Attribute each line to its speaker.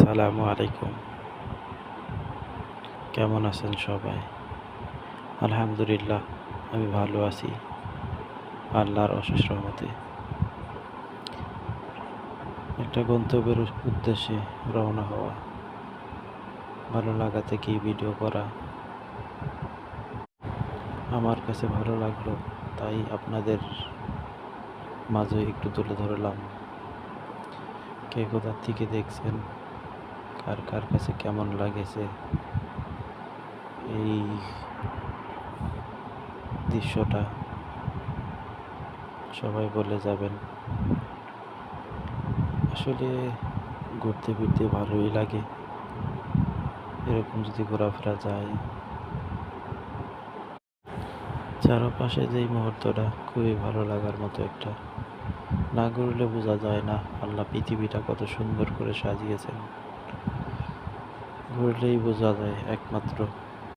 Speaker 1: আসসালামু আলাইকুম। কেমন আছেন সবাই? আলহামদুলিল্লাহ, আমি ভালো আছি আল্লাহর অশেষ রহমতে। একটা গন্তব্যের উদ্দেশ্যে রওনা হওয়া, ভালো লাগা থেকেই ভিডিও করা আমার কাছে ভালো লাগলো, তাই আপনাদের মাঝে একটু তুলে ধরলাম। কে কোথা থেকে দেখছেন, কার কার কাছে কেমন লাগেছে এই দৃশ্যটা সবাই বলে যাবেন। আসলে ঘুরতে ফিরতে ভালোই লাগে, এরকম যদি ঘোরাফেরা যায়। চারপাশে যেই মুহূর্তটা খুবই ভালো লাগার মতো একটা, না ঘুরলে বোঝা যায় না আল্লাহ পৃথিবীটা কত সুন্দর করে সাজিয়েছেন। ঘুরলেই বোঝা যায় একমাত্র